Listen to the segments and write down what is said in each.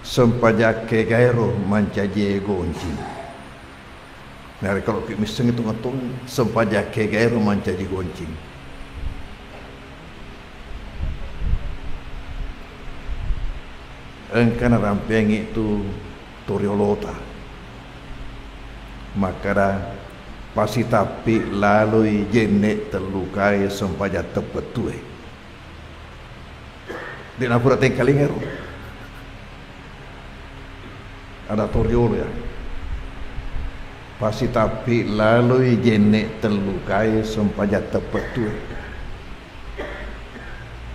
sempajake gairo mancaje goncing. Nah, kalau kita miseng itu ngatung sempajake gairo mancaje goncing. Engkana rampengi itu toriolota. Maka dah pasti tapi lalui jenek terlukai sempaja tepetue. Di napura tengkalingero. Ada toriolo ya. Pasti tapi lalui jenek terlukai sempaja tepetue.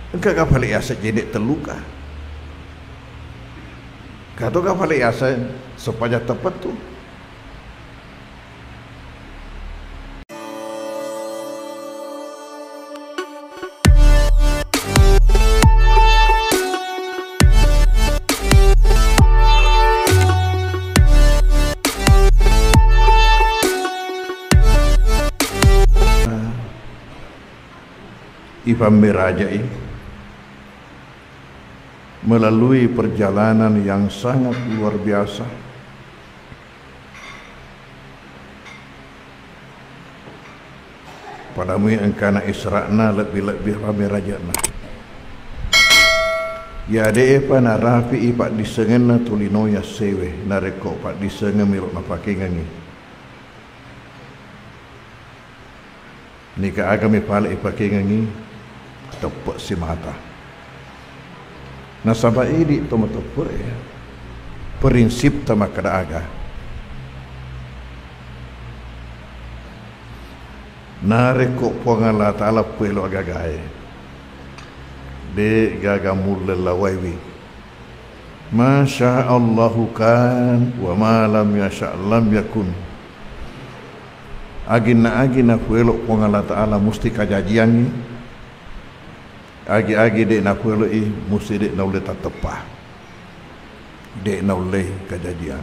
Engkau kapal asa jenek terluka. Kata kapal asa sempaja tepetu. Ibam Merajai melalui perjalanan yang sangat luar biasa padamu yang engkana isra'na lebih-lebih rame rajana ya de pa na rafi ipak disengen na tulino ya sewe na reko pak disengen mirok na pakai ngangi nika agami pala ipakai ngangi tepat si mata. Nasabah ini toma tepur ya. Prinsip tama kada aga. Nare kok pongala taala puelo agagae. De gaga mulla lawaiwi. Masya Allahu kan wa ma lam yasha lam yakun. Agina puelo pongala taala musti kajajian ni. Agi-agi dek nak pueloi mesti dek nak boleh tak tepah. Dek nak boleh kejadian.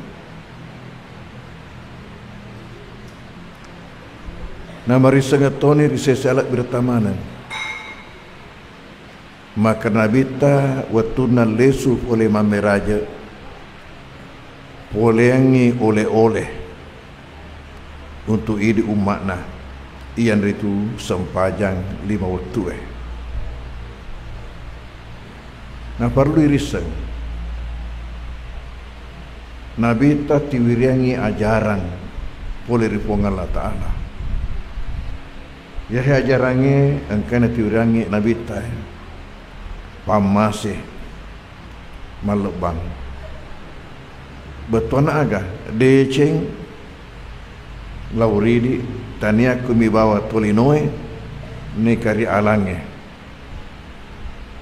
Nama risengat toni risesalat bertamanan. Maka nabita watuna lesu oleh mameraja. Polengi oleh-oleh untuk idi umatna. Ian itu sempajang 5 waktu Nah perlu irisan. Nabi ta tiwiriangi ajaran boleh ripong Allah Ta'ala. Ya ajarannya engkana tiwiriangi Nabi ta pamase malebang. Betul aga deceng lauridi tania kumi bawa tolinoe ni kari alange.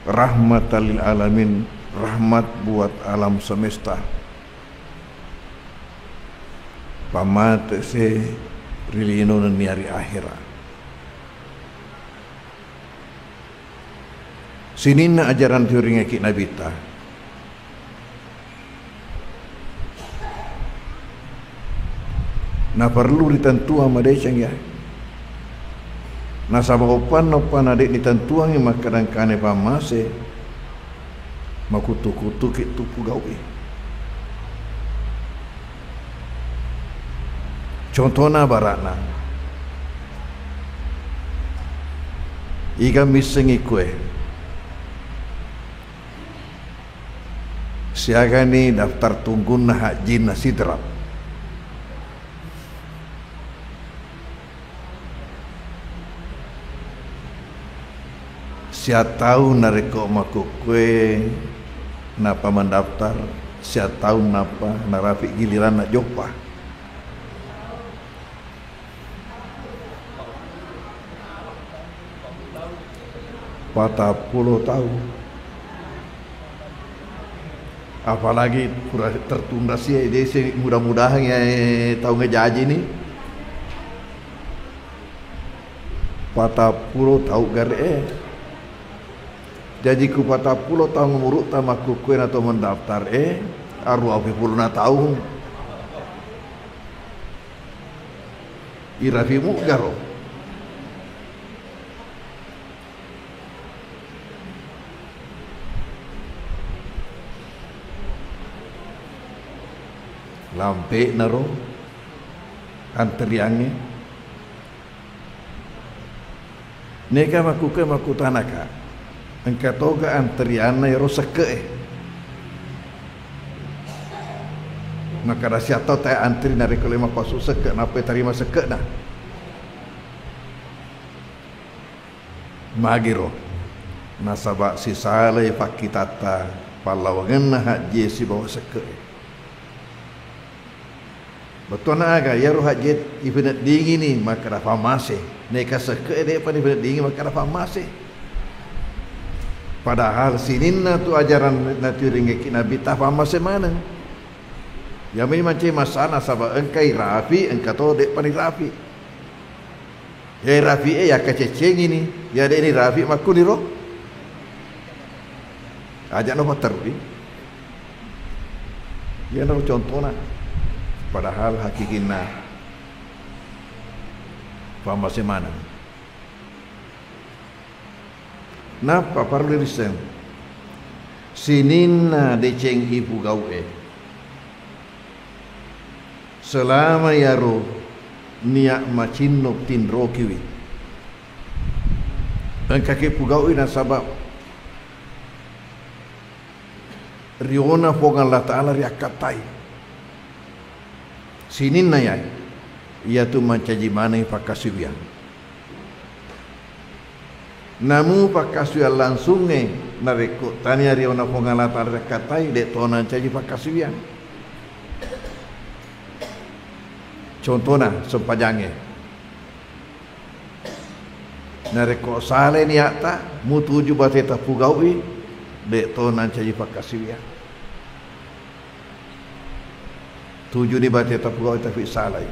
Rahmatan lil alamin, rahmat buat alam semesta. Pamat se rilino ni hari akhirat. Sinina ajaran teori ngaki Nabi ta. Na perlu ditentu sama deceng ya. Nasabah opan adik ditentuangi makanan kane pamase makutu-kutu kitu pugawi. Contohna barakna iga misengi kue siagani daftar tungguna haji nasidrap sia tahu nareko maku kue napa mendaftar sia tahu napa narafi giliran nak jopa 40 tahun. Apalagi tertunda sih dia mudah-mudahan ya tahu ngejaji ni 40 tahun gare jadi ku 40 tahun ngurut sama kukuin atau mendaftar arwah 20 tahun irafimu garo lampe naro antriange neka maku tanaka engka toga antriana yaro seke maka rasia tau tak antri nari kelima pasu seke napa terima seke dah magiro nasaba si salai pakitata palawangan haji si bawa seke betul nak agak ya roh haji ibadat dingin ni maka dapat masih neka seke dia pada ibadat dingin maka dapat masih padahal sininna tu ajaran natu ringgit nabi tak faham masih mana yang ini macam masalah sebab engkai rafi engkau tahu dek pani rafi ya rafi ya kececeng ini ya dek ini rafi maku ni roh ajak no terus ya no contohnya padahal hakikina faham masih mana napa perlu disen sininna deceng ibu gawe selama yaro niak macinok tin rokiwi dan kaki pugau ina sabab riona fogan Allah Ta'ala riakatai sinin na ya ia tu mancaji mana pakasiwian namu pakasiwian langsung nareko tanya riona fogan Allah Ta'ala riakatai dek tonan caji pakasiwian contohnya sempajangnya nareko sale niata mutuju bateta pugawi dek tonan caji pakasiwian tujuh di bateta pugawi tapi salai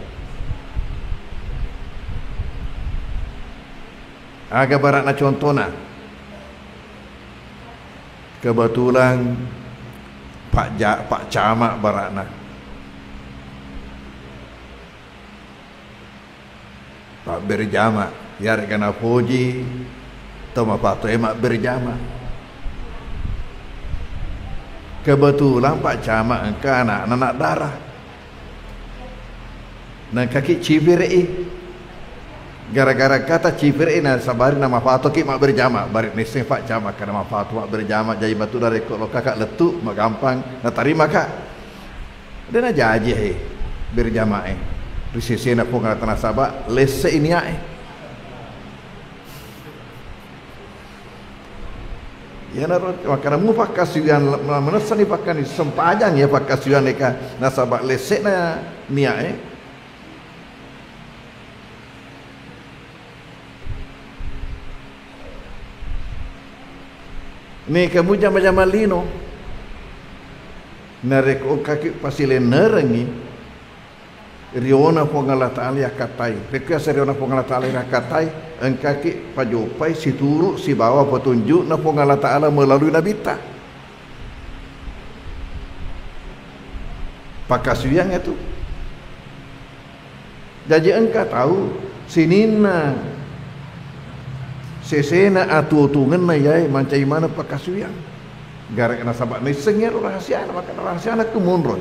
aga barat na contohnya kebetulan Pak Camak barat na Pak berjama ya kena puji toma pato emak berjama kebetulan Pak Camak engkau anak darah dan kaki cibirei gara-gara kata cibirei na sabari nama pato ki mak berjama barik nising Pak Camak karena mak pato mak berjama jadi batu dari kok lo kakak letuk mak gampang na terima kak dan aja aja berjama risisi nak pun tanah sabak lese ini ya naro makana mu pakasian menasani pakan sempajang ya pakasian neka nasabak lese na nia ni kamu jama-jama lino narek kaki pasile nerengi riona pongala ta'ala ya katai rekiasa riona pongala ta'ala ya katai engkaki pajopai si turu si bawa petunjuk na pongala ta'ala melalui nabita pakasiang itu jadi engkau tahu sinina sesena atu-atungan na yai mancai mana pakasiang gara-gara sahabat nisengnya rahasia maka rahasia nak kemunroy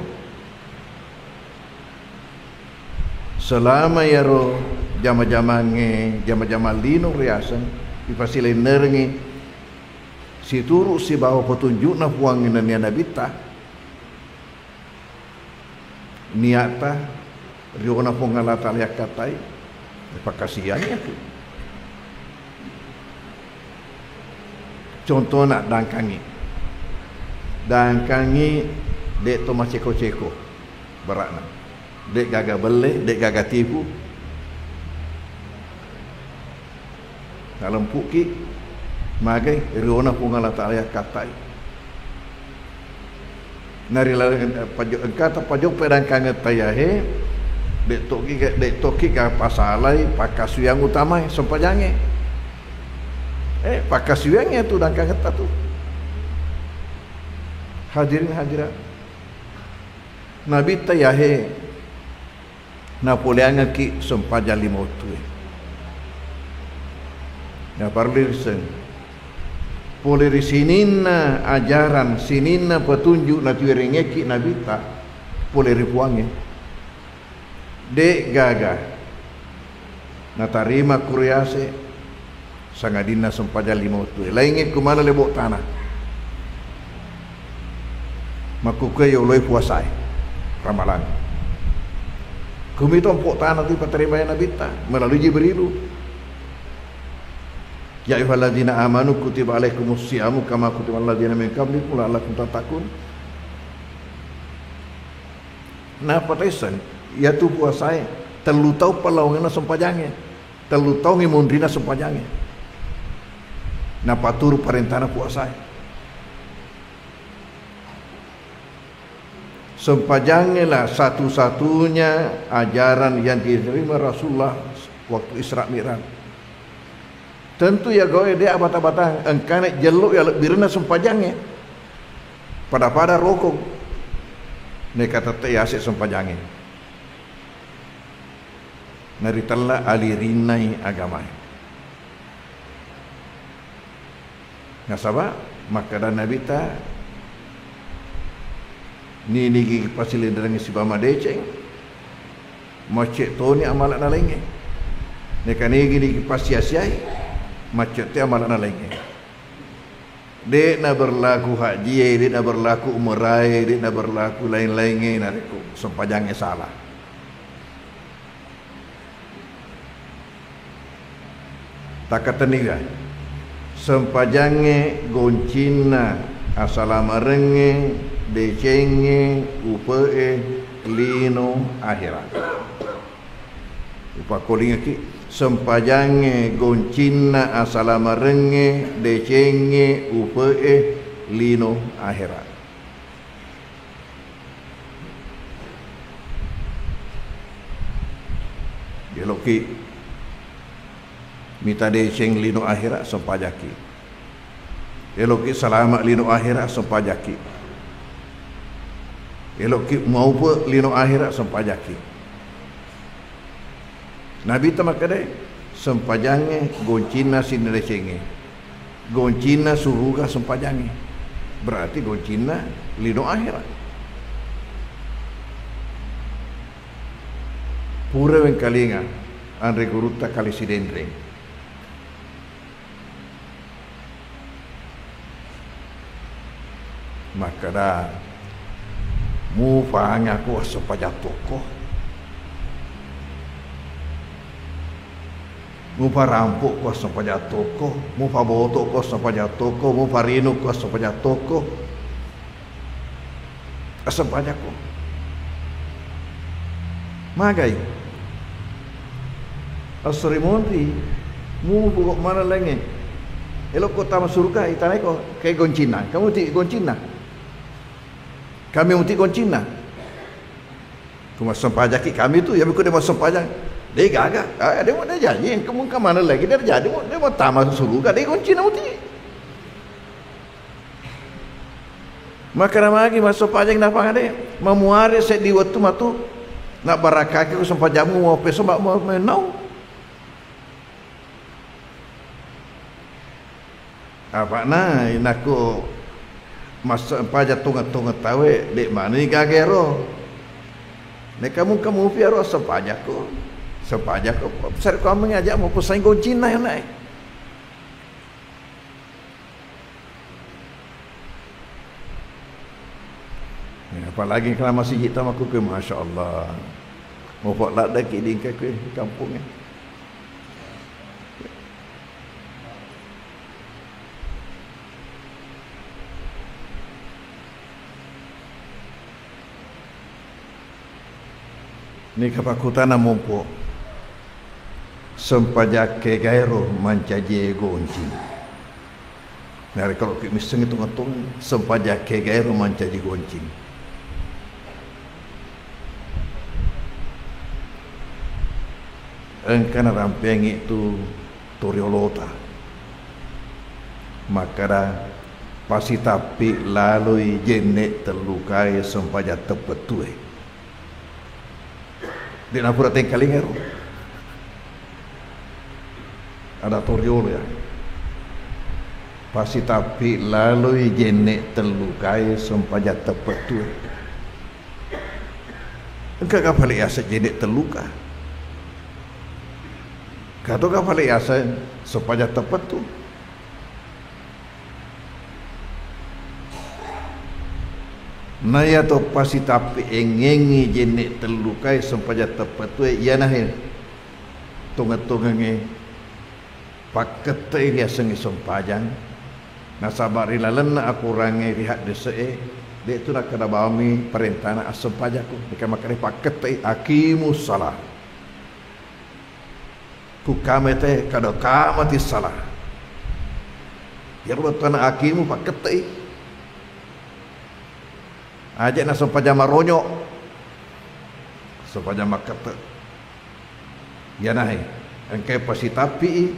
selama yaro jama-jama lino riasan dipasile nerengi si turu si bawa petunjuk na puangin na nabita niata riona pongala ta'ala katai pakasiannya tu contoh nak dangkangi dek to maceko-ceko beratna dek gaga belek dek gaga tipu dalam puki magai riona pungala ta'ala katai nari pajok engkata pajok pedang kanget tayahe dek toki ka pasalai pakasuyang utama sempajange pakasuyangnya tu dan kanget tu hadirin hadirat Nabi tayahe Napoleon ki sempajan lima tu ya parlirsen poleri sinina ajaran sinina petunjuk na tuirengeki nabita boleh ribuangnya dek gagah natarima kuriase sangadina sempaja 5 lainnya kumana lebok tanah makuke yo loi puasai ramalan kumi itu empuk tanah tu paterima nabi ta melalui Jibrilu ya ayyuhalladzina amanu kutiba alaikumus syiamu kama kutiba alal ladzina min qablikum la'allakum tattaqun. Nah patesan ya tu puasai telu tau palaungana sempajange telu tau ngimundrina sempajange na patur parentana puasai sempajange lah satu-satunya ajaran yang diterima Rasulullah waktu Isra Mi'raj. Tentu ya goe dia abata-bata engkane jeluk ya birna sempajange pada rokok ne kata teh asik sempajange naritalla alirinai agama nasaba maka dan nabi ta ni gigi pasilin dengan si bama deceng macet tu ni amalan lainnya ne kan gigi pasiasiai macet tu amalan lainnya dek na berlaku haji dek na berlaku umrai dek na berlaku lain-lainnya nariku sempajangnya salah tak kata ni kan sempajangnya goncina asalamarenge decenge upe lino akhirat upa koling aki sempajange goncina asalamarenge decenge upe lino akhirat geloki mita deceng lino akhirat sempajaki geloki selamat lino akhirat sempajaki elok mau pun lino akhirat sempajaki Nabi tamakade sempajange goncina sinrecenge goncina suruga sempajange berarti goncina lino akhirat pura wen kalinga andre guruta kali sidendreng maka dah mu fahang aku sempaja toko mu parampuk ko sempaja toko mu paboto ko sempaja toko mu parinu ko sempaja toko sempaja ko magai asrimonti mu pokok mana lagi elok kota surga itanai ko kayak goncina kamu ti goncina kami uti goncina cuma sempajaki kami tu ya berikut dia mau sempajak dia gagak dia mau dia janji kamu ke mana lagi dia jadi dia mau tamat surga dia goncina uti maka lagi masuk pajak nak panggil memuari set di waktu matu nak barakaki ku sempajamu mau peso mau menau apa nah inaku masa pajak tungat tawe dek mana ni gagero nek kamu piaro sepajak ko besar kamu ngajak mau pesaing goncina yang naik apalagi kalau masih hitam aku ke Masya Allah mau buat lak daki di kampungnya ni kapakutana mumpo sempajak ke gairo mancaje gonci nari kalau miseng itu ngatung sempajak ke gairo mancaje gonci engkana rampeng itu toriolota makara pasti tapi lalu jenek terlukai sempajak tepetue di napura tengkalingero ada toriol ya pasti tapi lalu jenek terlukai sempajak tepetue Engkau kapal asa jenek terluka. Kau kapal asa supaya tepat tu. Naya to pasti tapi engengi jenek terlukai supaya tepat tu ya nahin. Tungat-tungange paketai dia sengi sompajang. Nasabari lalan aku rangai lihat desee. Dia itu nak kena bami perintah nak asam pajakku. Dia makan paket akimu salah. Ku kami teh kada kamati salah. Ya betul nak akimu paket aja nak asam pajama ronyok. Asam pajama kata. Ya nahi. Engkai pasti tapi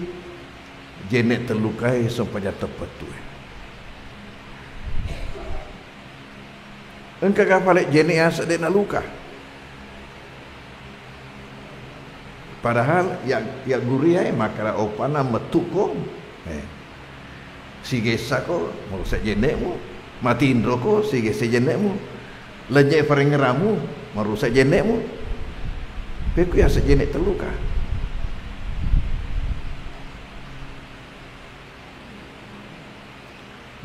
jenek terlukai asam pajama tepat tu. Engkau kapal jenis asa dia nak luka. Padahal yang guriai makara opana metuk ko. Si gesa ko merusak jenekmu. Mati indro ko si gesa jenekmu. Lenyek perengeramu merusak jenekmu. Peku yang sejenek terluka.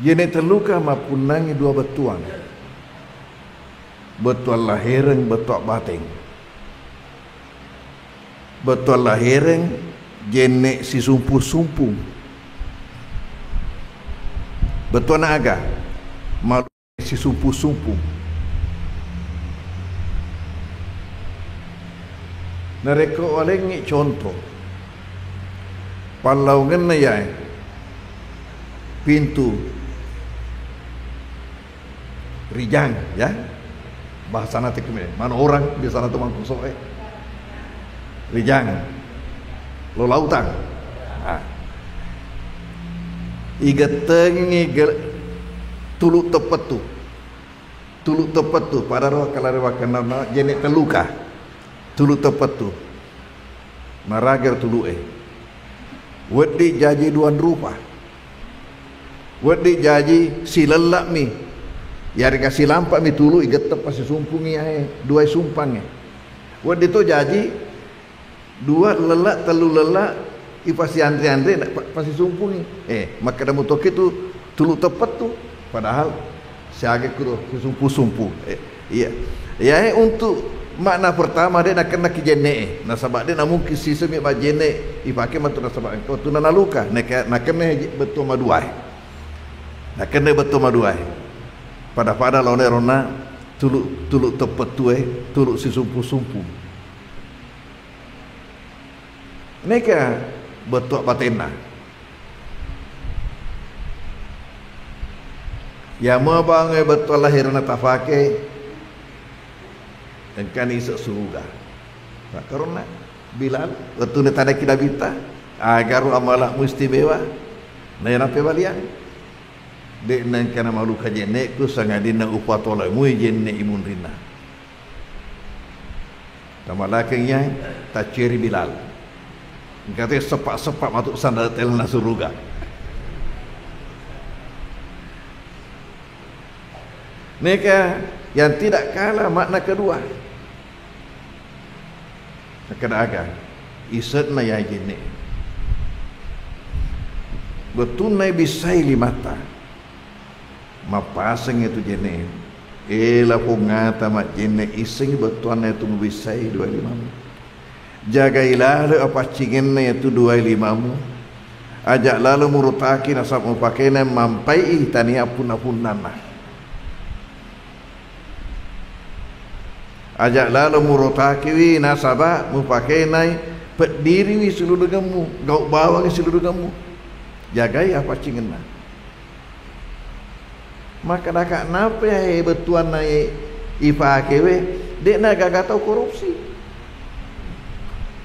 Jenek terluka mapunangi dua betuan. Betul lahiran, betul batin. Betul lahiran, jenek si sumpu-sumpu. Betul naga, malu si sumpu-sumpu. Mereka oleh ni contoh. Palau ngena ya, pintu rijang, ya. Bahasa nanti kemudian mana orang di sana tu mangkuk sore rijang lo lautan igateng tuluk tepat tu pada roh kalau kena jenek terluka tuluk tepat tu maragar tuluk wedi jaji duan rupa wedi jaji si lelak mi ya dikasih lampak mi tulu igetep pasti sumpungi dua sumpangnya. Wad itu jadi dua lelak telu lelak pasti andre pasti sumpungi. Maka dah mutok itu tulu tepat tu padahal siage kuro sumpu. Iya. Ya untuk makna pertama dia nak kena kijene. Nasabak dia namun kisi semi bajene ipake matu nasabak ko tu naluka nak kena betul maduai. Nak kena betul maduai. Pada lawan rona tuluk tepat tu tuluk si sumpu. Neka betul batena. Ya mau bang betul lahirna tafake engkan isu surga. Nah, karena Bilal waktu ni tanda kidabita agar amalah mustimewa na pe balian. Dek nan kana malu ka jenek ku sangadina upatola mu jenek imun rina. Tamalaknya tak ciri Bilal. Kata sepak-sepak matuk sandal telna surga. Neka yang tidak kalah makna kedua. Kena agak isat na ya jenek. Betunai bisai limata. Mapasang itu jenek ela pungata mak jenek iseng betuan itu bisai 25 jagailah apa cingin itu 25 ajak lalu murutaki nasab mupakena mampai tania pun-apunan ajak lalu murutaki wi nasaba mupakena pediri wi seluruh kamu gau bawang seluruh kamu jagai apa cingin maka dak napa betuan naik ipakewe dek nak gak tahu korupsi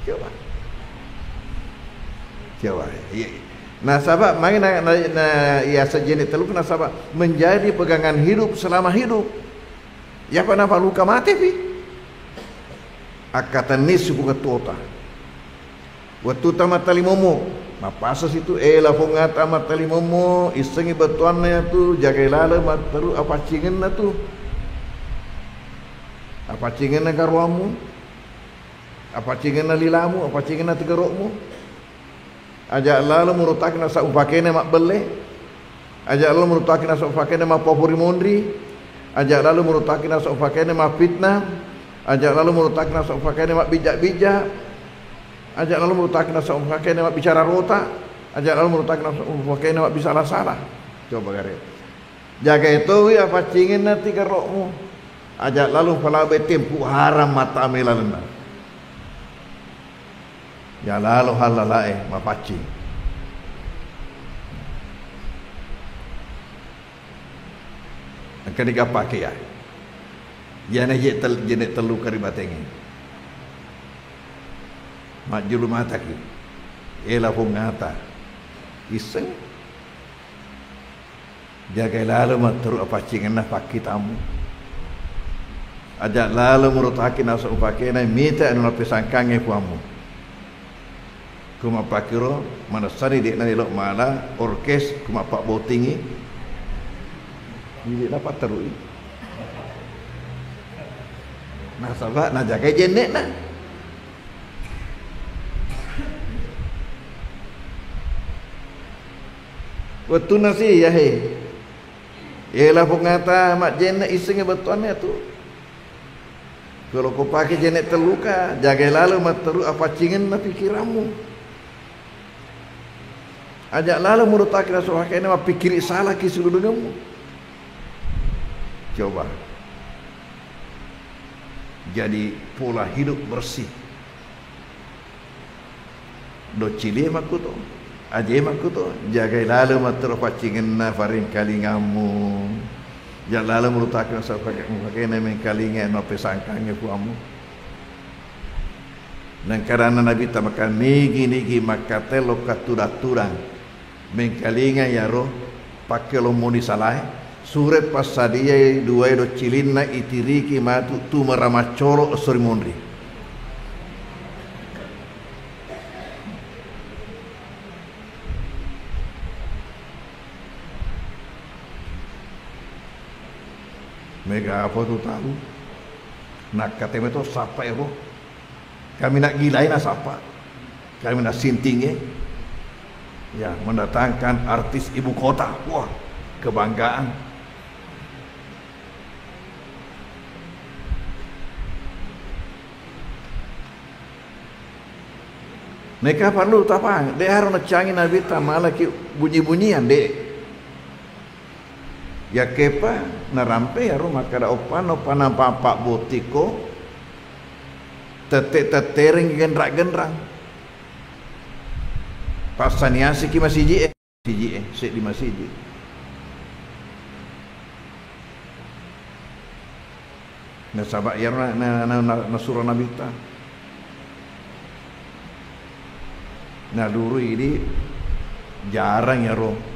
coba nah sahabat mari ya sejenis teluk nah sahabat menjadi pegangan hidup selama hidup ya apa napa luka mati pi akatan ni suku ketuota waktu tamat talimomo mapasas itu ela pungata matali momo isengi betuannya tu jagai lala mataru apa cingin na tu Apa cingena garuamu? Apa cingena lilamu? Apa cingena tigarokmu? Ajak lalu murutakna sa upakene mak bele. Ajak lalu murutakna sa upakene mak popuri mondri. Ajak lalu murutakna sa upakene mak fitnah. Ajak lalu murutakna sa upakene mak bijak-bijak. Ajak lalu murutakna sa upakene mak bicara rota. Ajak lalu murutakna sa upakene mak bisalah-salah. Coba garet. Jaga itu ya apa cingena tigarokmu. Ajak lalu palabe tempu haram mata melalena. Ya lalu halalae mapaci. Ketika pakai ya. Yana jenek telu kari batengi. Majulu mata ki. Ela pun ngata. Iseng. Jaga lalu maturu apa cingena pakai tamu. Ajak lalu menurut hakin asa upake na mita anu pisangkange puamu. Kuma pakiro mana sari dek na elok mala orkes kuma pak botingi. Ini dapat terus. Nah sahabat nak jaga jenek na. Waktu nasi ya he. Ialah pengata mak jenek isengnya betuannya tu. Kalau kau pakai jenek terluka, jaga lalu materu apa cingin na pikiranmu. Ajak lalu murutak rasuah kena pikir salah ki seluruhmu. Coba. Jadi pola hidup bersih. Do cili makuto. Aje makuto. Jaga lalu materu apa cingin na faring kalingamu. Jangan lalu melutakkan pakai nama kalinga no pesangkangnya puamu. Dan karena Nabi tak makan nigi maka telo katura-turang mengkalinga ya roh pakai lo moni salah. Surat pasadia dua do cilina itiriki matu tu meramacoro sori mondri. Mega apa tu tahu? Nak kata itu siapa ya? Kami nak gilain siapa? Kami nak sintingnya. Ya, mendatangkan artis ibu kota. Wah, kebanggaan. Mereka perlu apa? Dia harus cangin Nabi malah ki bunyi-bunyian dek. Ya kepa narampe ya rumah kada opan apa botiko tetereng gendrak-gendrang pasaniasi ki masih sik di masjid na sabak ya na surah Nabi ta na dulu ini jarang ya roh.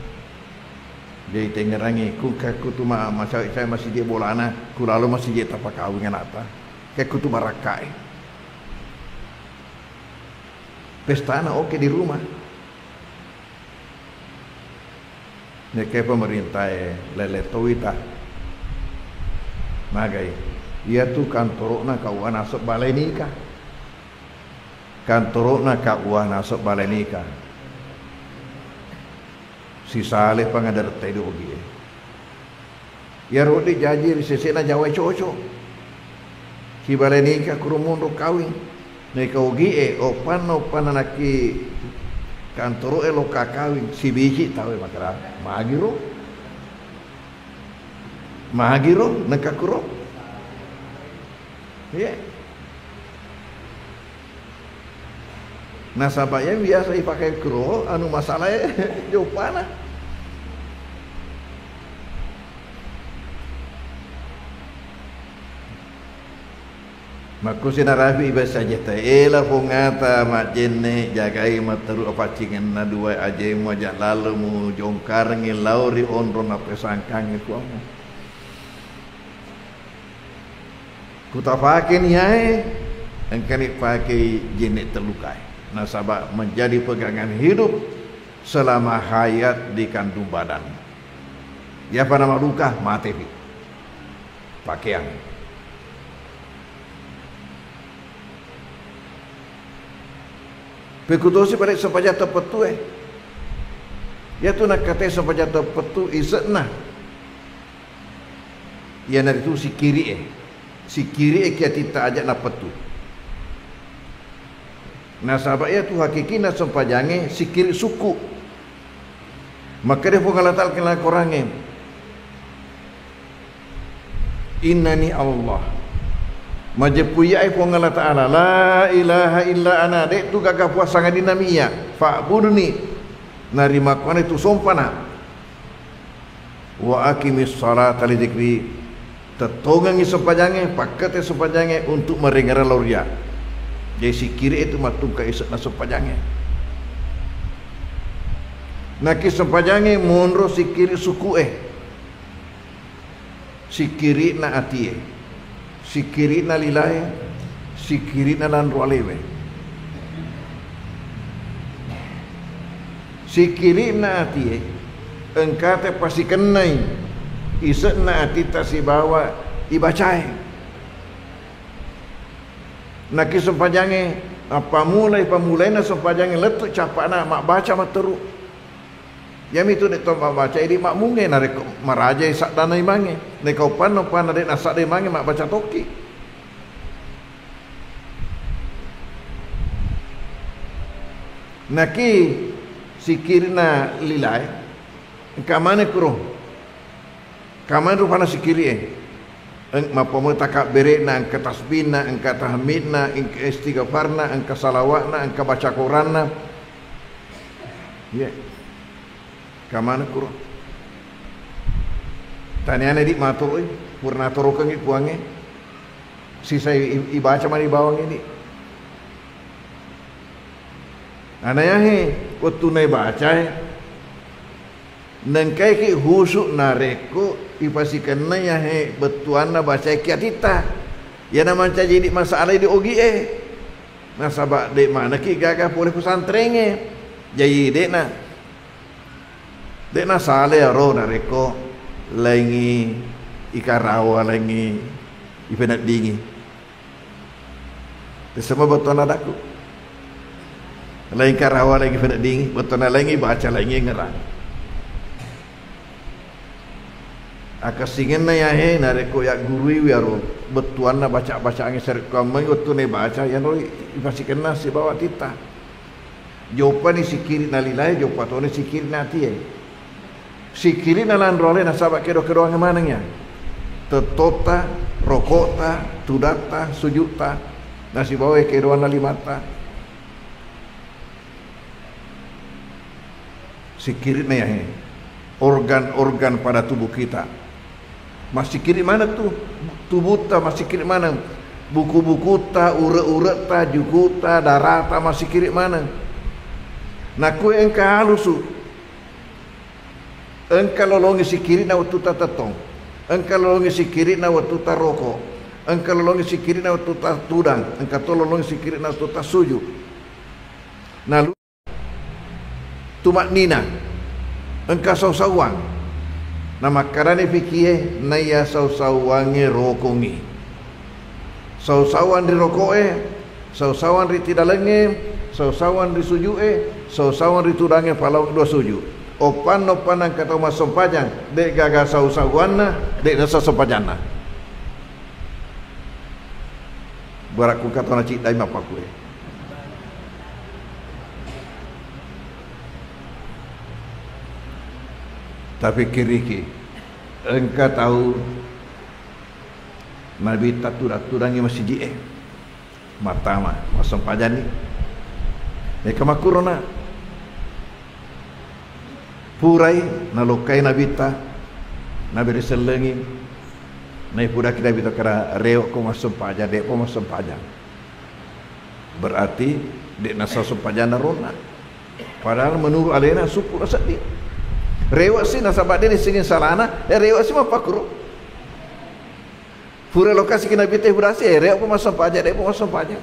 Dia tengerangi ku tu masa saya masih dia bolana ku lalu masih dia tapa kawin apa kayak ku tu marakai pesta na oke di rumah ne kayak pemerintah lele towita magai ia tu kantorona kauan asok balai nikah kantorona kauan asok balai nikah si saleh pangadar tedo ogi ya rodi jaji sesena jawa cocok si balai nikah kurumundo kawin nek ogi opan anaki kantoro lo kakawin si biji tahu makara magiro nekakuro ya nasabahnya biasa dipakai kro anu masalahnya jauh panah maku sinarafi bahasa jeta ela pungata mak jenne jagai materu apa cingen na dua aje mu ajak lalu mu jongkar ngilauri onro na pesangkang itu amu kutafakin yae engkani pakai jenne terlukai nasabah menjadi pegangan hidup selama hayat di kandung badan. Ya apa nama luka mati pakaian. Pekutosi pada sempaja tepetu ya tu nak kata sempaja tepetu isna ya nari tu si kiri kia tita ajak nak petu. Nah sahabat ya tu hakiki nak sempajange si kiri suku. Maka dia pun ngalatal kena korangnya innani Allah majepuya ai pun ngala ta'ala la ilaha illa ana dek tu gagah puasa ngadinamia fa'budni narima kuana itu sompana wa aqimis salata li dzikri tetongangi sempajange pakete sempajange untuk merengara lauria jadi si kiri itu matung ka isek na sempajange naki sempajange munro si kiri suku si kiri na atie si kiri na lilae si kiri na lan rualewe si kiri na atie engkate pasti kenai isek na ati tak si bawa ibacai naki sempajange apa mulai na sempajange letuk capana mak baca mak teruk yang itu dek mak baca ini mak munge narek maraja sak dana imange nek kau pan dek nasak de imange mak baca toki naki sikirna lilai kamane kuro kamane rupana sikiri mapomo takak berena angka tasbihna angka tahmidna angka istighfarna angka salawatna angka baca Quranna ya kamana kuro tanyane di matur purna torokan it buange sisa ibaca mani bawang ini anaya he waktu nai baca nengkai ki husuk nareko ipasikan ya he betuana baca kiatita ya nama jadi masalah di ogi nasabak dek mana ki gagah boleh pesantrennya jadi dek na sale ro nareko lengi ikarawa lengi ipenat dingi semua betuana daku lengi ikarawa lengi ipenat dingi betuana lengi baca lengi ngerang akasingen na ya he nareko ya guru wiaro betuan na baca angin serik kamai waktu ne baca ya no ipasikan na si bawa tita jawapan ni sikiri na lilai jawapan tu ni sikiri na ti sikiri na lan role na sabak kedo ang manangnya tetota rokota tudata sujuta na si bawa kedo na limata sikiri na ya he organ-organ pada tubuh kita masih kiri mana tu tubuh ta masih kiri mana buku-buku ta ure-ure ta juku ta darah ta masih kiri mana nak kue engka halusu engka lolongi si kiri na waktu ta tetong engka lolongi si kiri na waktu ta rokok engka lolongi si kiri na waktu ta tudang engka to lolongi si kiri na waktu ta sujud nah lu tumak nina engka sausawang nama karane fikie naya sausawange rokongi sausawan di rokoe sausawan di tidalenge sausawan di sujue sausawan di tudange palau dua sujud opan ang kata mas sompajang dek gaga sausawanna dek nasa sompajana baraku kata na cik dai mapakue tapi kiriki engkau tahu Nabi taturangi masih matama masam pajani kamakurona purai nalokai Nabi riselengi nai pudak Nabi ta kara reo ko masam pajan dek ko masam pajan berarti dek nasa sempajana rona padahal menurut alena suku rasa dia rewak sih nasabak dia singin salana rewak sih mapakro pura lokasi kena biteh berasi rewak pun masuk pajak dia pun masuk pajak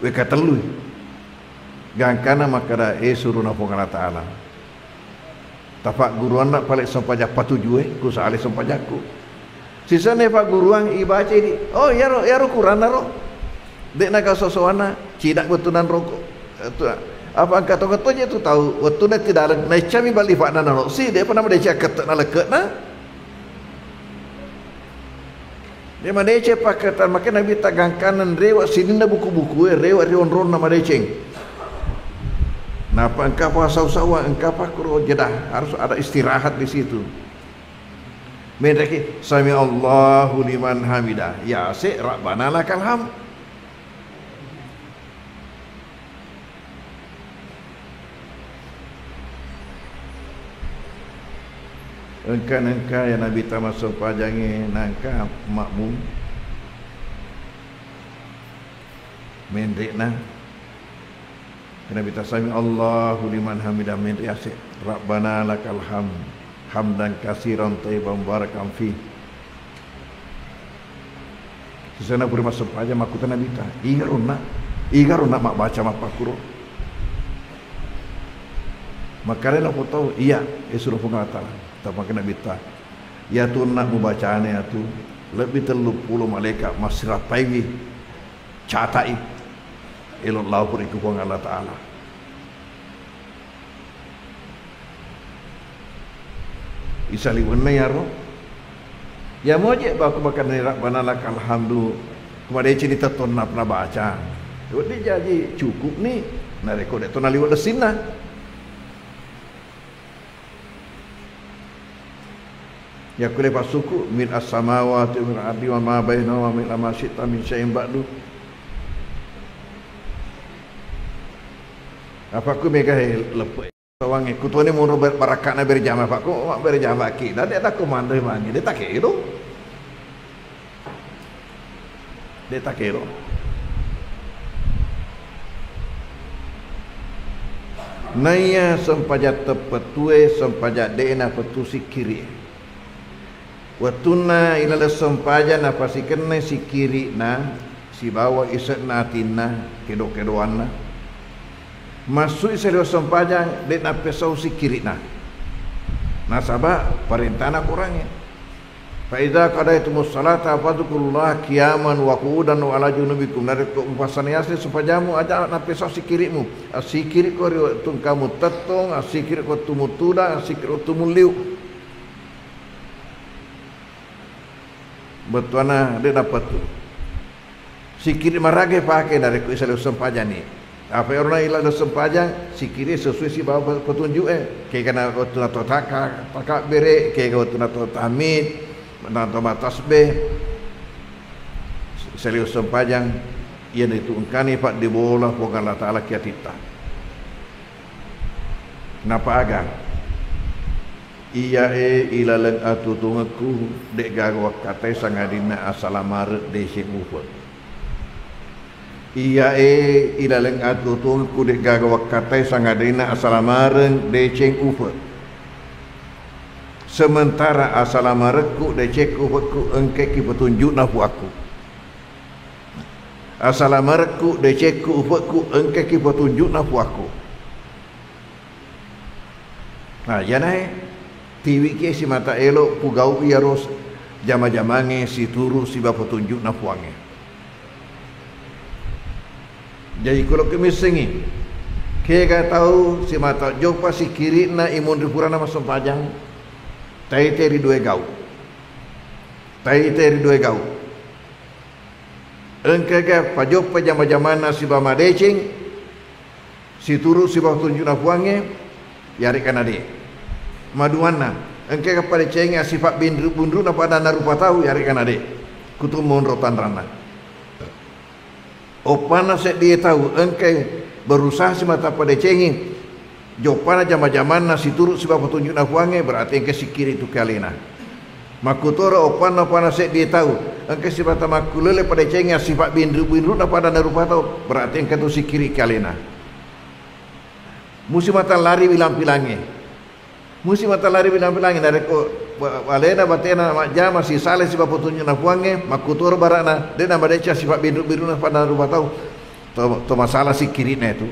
we katelu gangkana makara suruh napong Allah Ta'ala tapak guruan nak balik sampajak patujue ku saale sampajakku sisa ne pak guruan ibaca ini oh ya ro Quran ro dek naga sosoana cidak betunan rokok apa angkat tu je tu tahu waktu na tidak ada na cami bali fa na no si dia pernah dia ket na leket na dia mana dia pakatan makan nabi tagangkanan rewa sini na buku-buku rewa ron nama deceng napa engkau puasa usaha engkau pakro jedah harus ada istirahat di situ mendaki sami Allahu liman hamidah ya si rabbana lakal hamd. Engkau yang Nabi tamasuk pajangi nangka makmum mendrikna Nabi tasami Allahu liman hamidah mendrik asik Rabbana lakal hamd hamdan katsiran thayyiban barakan fi sesana puri masuk paja makuta Nabi ta igaruna mak baca mak pakuro makanya aku tahu iya suruh pengatalan tapi kena bita ya tu nak membacaannya ya tu lebih 30 malaikat masirah pagi catai ilallah pun ikut Allah Ta'ala isali wena ya roh ya mau je baku makan ni Rabbana lakal hamdu kepada cerita tu nak pernah baca dia jadi cukup ni nak rekod tu nak liwat desinah ya kulli pasuku min as-samawati wal ardi wa ma bainahuma min ma syi'ta min syai'in ba'du apa ku mega lepe sawang ku tu ni mun barakat na berjamaah pak ku mak berjamaah ki dah dia tak komando mangi dia tak kira naya sempaja tepetue sempaja dena petu sikiri watuna ilala sempaja na pasikenne sikiri na si bawa iset na tina kedo-kedoan na masuk iselo sempaja dek na pesau sikiri na nasaba perintah na kurangnya fa idza qadaytumus salata fadhkurullah qiyaman wa qu'udan wa ala junubikum nariko umpasaniase sempajamu aja na pesau sikirimu asikiri ko tun kamu tetong asikiri ko tumutuda asikiri tumuliu betuana dia dapat tu sikiri marage pakai dari kuisal sempajan ni apa orang ilah sempajan sikiri sesuai si bawa petunjuk kayak kana waktu nato taka bere kayak waktu nato tahmid nato tasbih selius sempajan ia itu ungkani pak dibola bukan Allah Taala kiatita kenapa agak iya ilalang atutungaku dek gawa katai sangadina asalamar desing ufa iya ilalang atutungaku dek gawa katai sangadina asalamareng desing ufa sementara asalamarku desing ufaku engke ki petunjuk nafu aku asalamarku desing ufaku engke ki petunjuk nafu aku nah ya naik tiwi ke si mata elok pugau ia ros jama-jamange si turu si bapa tunjuk na puange jadi kalau kemisengi ke ga tahu si mata jopa si kiri na imun ripurana masuk pajang tai teri dua gau engke ga pajopa jama-jamana si bama decing si turu si bapa tunjuk na puange yari kanade maduana engke kepada cenga sifat bindru na pada narupa tahu yari kan ade kutu mon rotan rana opana set dia tahu engke berusaha si mata pada cengi jopana jama-jaman nasi turut sebab petunjuk na puange berarti engke sikiri tu kalina makutora opana set dia tahu engke si mata makulele pada cengi sifat bindru na pada narupa tahu berarti engke tu sikiri kalina musim mata lari bilang-bilange musim mata lari bilang-bilangi dari ko balena batena makja masih saleh sifat petunjuk na puange makutur barana dia nama deca sifat biru na pada rumah tahu to masalah si kirina itu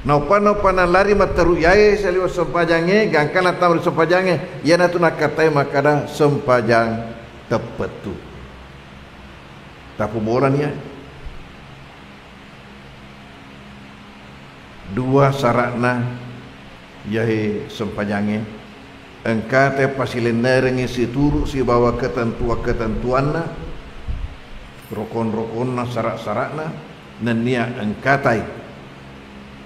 Nopana lari mataru yai seliwa sempajange gangkana tamri sempajange yana tu nak katai makada sempajang tepetu tapu bolan ya dua saratna yahe sempajange engka te pasilenerengi si turu si bawa ketentuanna rokon-rokonna sarat-saratna nenia engkatai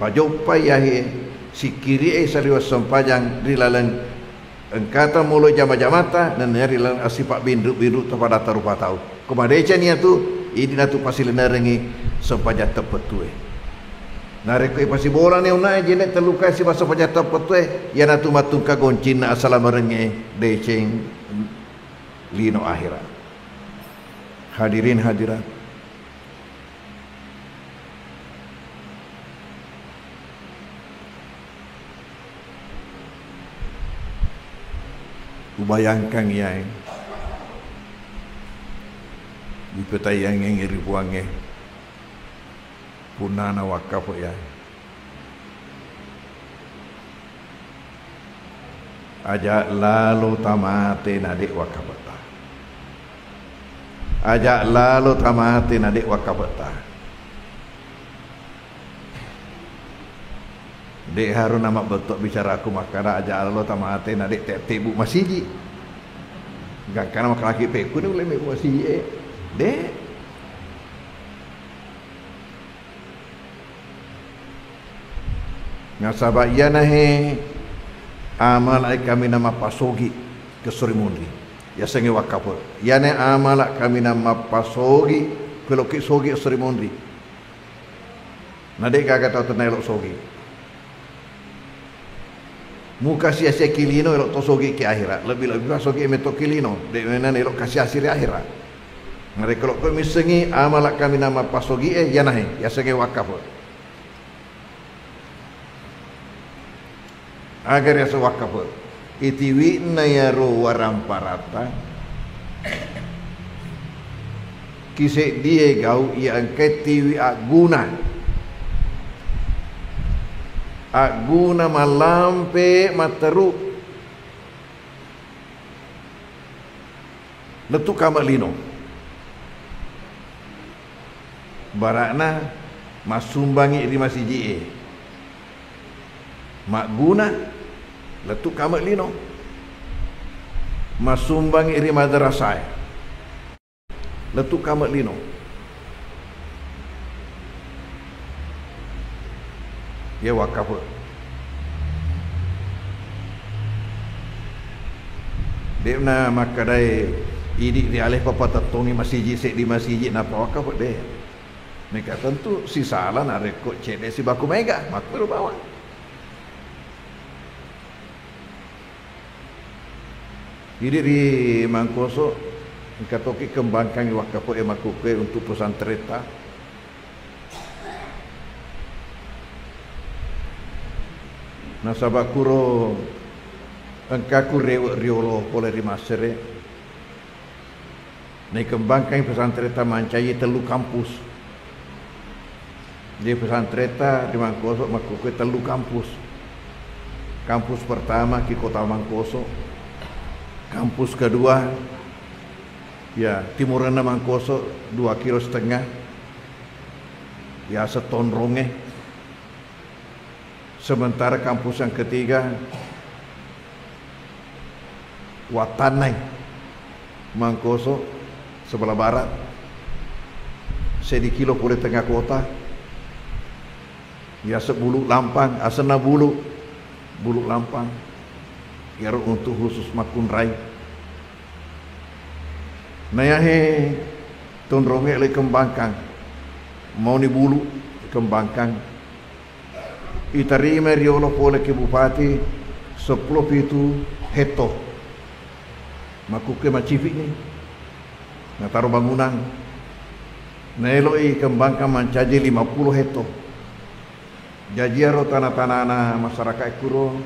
pajopai yahe si kiri saliwa sempajang rilalang engkata mulo jama-jamata nenia rilalang asipak bindu kepada tarupa tahu kemadece nia tu ini natu pasilenerengi sempajang tepetue nareko pasi bola ni unai jene terluka si basa pajata petue ya natu matung ka goncina asala merenge deceng lino akhirat. Hadirin hadirat, ubayangkan ya di peta yang ngiri buange punana wakaf ya aja lalu tamate nadik wakabata aja lalu tamate nadik wakabata dek harun nama betul bicara aku makara aja lalu tamate nadik tebu masiji gak karena mak laki peku ni boleh masiji dek ngasaba iyana he amal kami nama pasogi ke Surimundi ya senge wakapur iyane amal kami nama pasogi ke loki sogi Surimundi nade kagak tahu tenelok sogi muka sia-sia kilino elok to sogi ke akhirat lebih sogi meto kilino de menan elok kasih hasil akhirat mereka kalau kami sengi amal kami nama pasogi iyana he ya senge wakapur agar ya sewakaf itiwi na yaro waramparata kisik dia gau yang ketiwi aguna malampe materu letu kamalino barakna masumbangi di masjid mak guna letuk kamak lino masumbang iri madrasah letuk kamak lino ya wakaf dia na makadai ini di alih papa tatongi masjid sek di masjid napa wakaf deh mereka tentu si salah nak rekod cek si baku mega mak perlu bawa jadi di Mangkoso katoki kembangkan wakaf emakuke untuk pesantren ta nasabakuro engkaku riolo oleh rimasere nei kembangkan pesantren ta mancai telu kampus di pesantren ta di Mangkoso makuke telu kampus pertama di kota Mangkoso kampus kedua ya timurana Mangkoso 2,5 kilo ya seton ronge sementara kampus yang ketiga Watanai Mangkoso sebelah barat 1 kilo pulih tengah kota ya sebulu lampang asana bulu lampang ya untuk khusus makun rai nayahe tonronge le kembangkan mau ni bulu kembangkan itarime riolo pole ke bupati 10 itu heto makuke macifik ni nataru bangunan naeloi kembangkan mancaji 50 heto jajiaro tanah-tanah masyarakat kuro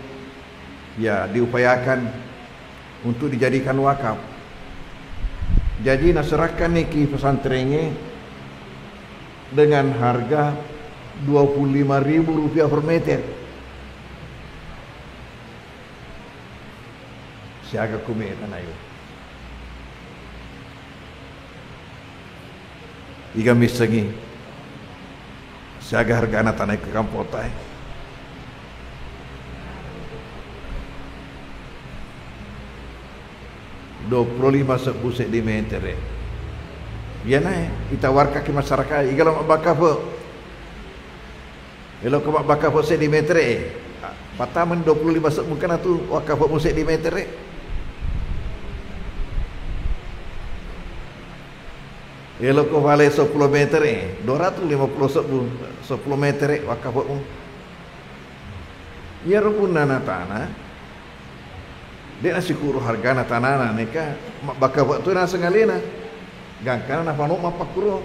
ya diupayakan untuk dijadikan wakaf. Jadi naserakan niki pesantrennya dengan harga Rp25.000 per meter. Siaga kumetan ayo. Iga misengi. Siaga harga anak tanah ke kampotai. 25 sebu sentimeter. Ya naik, kita warka ke masyarakat. Kalau mak bakar apa? Kalau kau mak bakar apa sentimeter? Pataman 25 sebu kan tu wakar apa sentimeter? Kalau kau balik 10 meter 250 sebu 10 meter wakar apa? Ya rupuna na tanah. Dia nasi kuru harga na tanah na nika mak bakar apa tu na sengalina. Gangkana na panuk mak pakuro.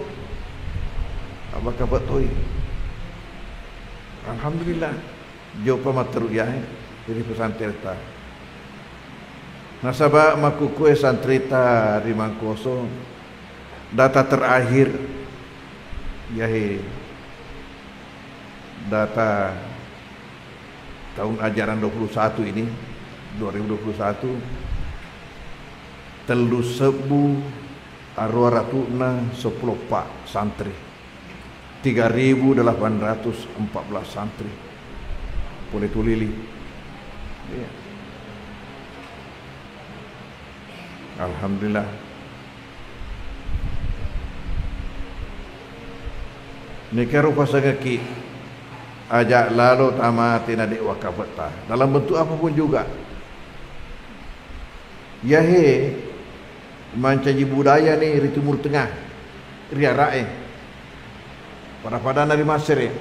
Bakar apa tu? Alhamdulillah. Jopa materuyah jadi pesantren ta. Nasabah makukue santrita di Mangkoso. Data terakhir yahe data tahun ajaran 21 ini 2021 telu sebu arwah ratuna 10 pak santri 3.814 santri boleh tulili ya. Alhamdulillah. Nika rupa sagaki ajak lalu tamati nadik wakafata dalam bentuk apapun juga. Yahe mancaji budaya ni di Timur Tengah, ria rae. Pada dari Mesir.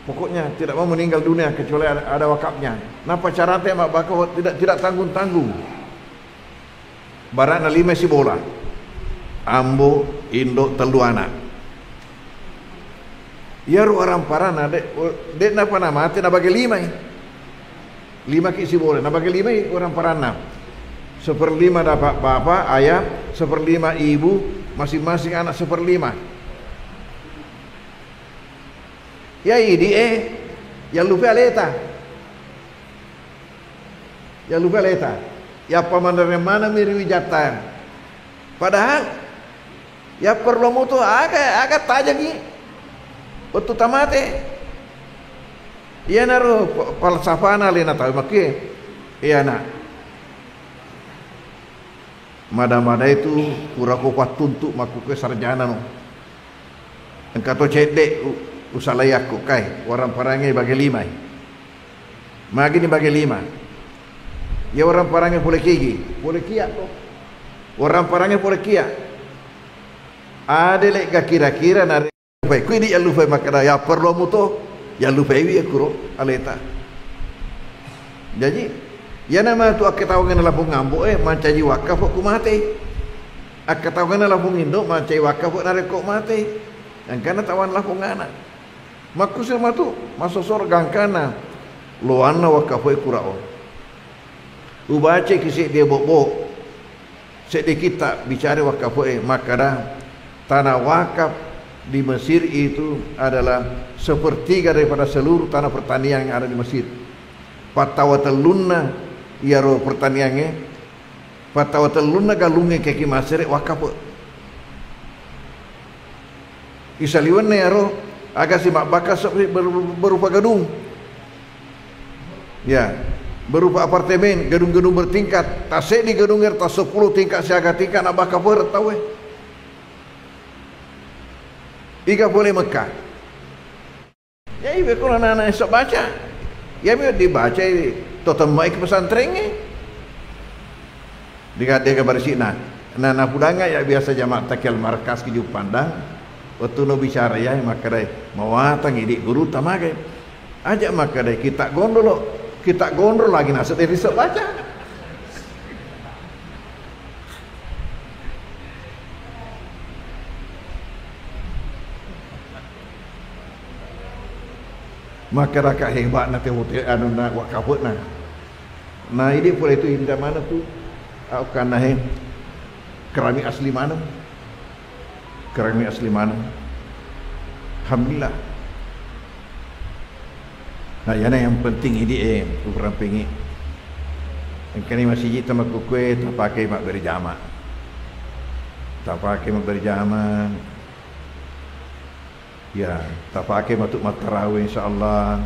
Pokoknya tidak mau meninggal dunia kecuali ada wakafnya. Napa syaratnya mak bakal tidak tanggung-tanggung. Barang 5 si bola. Ambo, Indo, telu anak. Ya orang parana dek napa nama mati na bagi 5 ki si boleh na bagi 5 orang parana 1/5 dapat bapa ayah 1/5 ibu masing-masing anak 1/5 ya ini ya lupa leta ya pamandarnya mana miri wijatan padahal ya perlu mutu agak tajam ni waktu tamate iya naruh falsafana lena tahu makie iya nak mada itu pura kuat tuntuk maku ke sarjana no engkau cedek usalayaku kai orang parangnya bagi 5 magi ni bagi 5 ya orang parangnya boleh kia tu orang parangnya boleh kia ada lek kira-kira nari baik, kui di yalu fai makada ya perlu muto yalu fai wi akuro aleta. Jadi, ya nama tu ak tawangan lapung ngambo mancaji wakaf aku mati. Ak tawangan lapung Indo mancaji wakaf narek kok mati. Dan kana tawan lapung anak. Maku sirma tu masuk surga kana loana wakaf kurao. Ubace kisi dia bobo. Sedi kita bicara wakaf makada tanah wakaf di Mesir itu adalah sepertiga daripada seluruh tanah pertanian yang ada di Mesir. Patawatelunna iaro pertaniannya, patawatelunna galungnya kaki Mesir wakaf. Isaliwan iaro agak si mak bakas berupa gedung. Ya, berupa apartemen, gedung-gedung bertingkat. Tasik di gedung tas 10 tingkat siaga tingkat nak bakal tahu Iga boleh Mekah. Ya ibu kalau anak-anak esok baca, ya ibu dibaca totem baik pesantrennya. Dia kabar sina. Nana pudanga ya biasa jamaah takil markas ke pandang. Waktu no bicara ya maka dai mawatang idik guru tamagai. Ajak maka dai kita gondol lagi nasib dari esok baca. Maka rakyat hebat nak tengok anu nak wakafut nah. Nah ini pula itu indah mana tu? Akan nah keramik asli mana? Keramik asli mana? Alhamdulillah. Nah yang penting ini kurang pengi. Engkau masjid tamak kue tak pakai mak berjamaah. Tak pakai mak berjamaah. Ya, tak pakai matuk mat tarawih insya-Allah.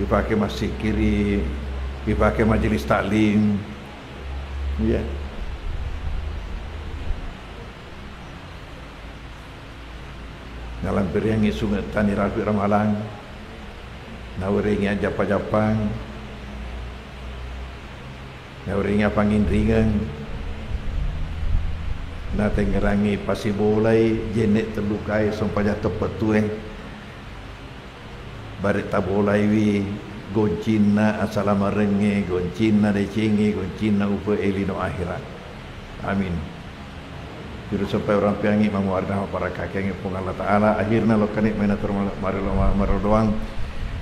dipakai masjid kiri, dipakai majelis taklim. Ya. Dalam beriangi sungai tani rapi ramalang, nawaringi japa-japang, nawaringi pangin ringan, na tengerangi pasibolai jenek terlukai sompanya tepat tueng, barit tabolai wi goncina asala marenge, goncina decengi, goncina upa elino akhirat. Amin. Juru sampai orang piangi menguardah para kakek pun Allah Taala akhirnya lo kanik mena marodoang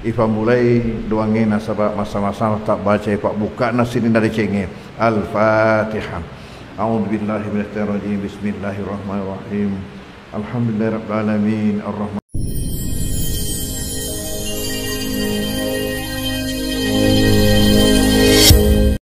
ifa mulai doange nasabah masa-masa tak baca pak buka nasini dari cenge Al-Fatihah. A'udzu billahi minasyaitonir rajim. Bismillahirrahmanirrahim. Alhamdulillahirabbil alamin arrahmanir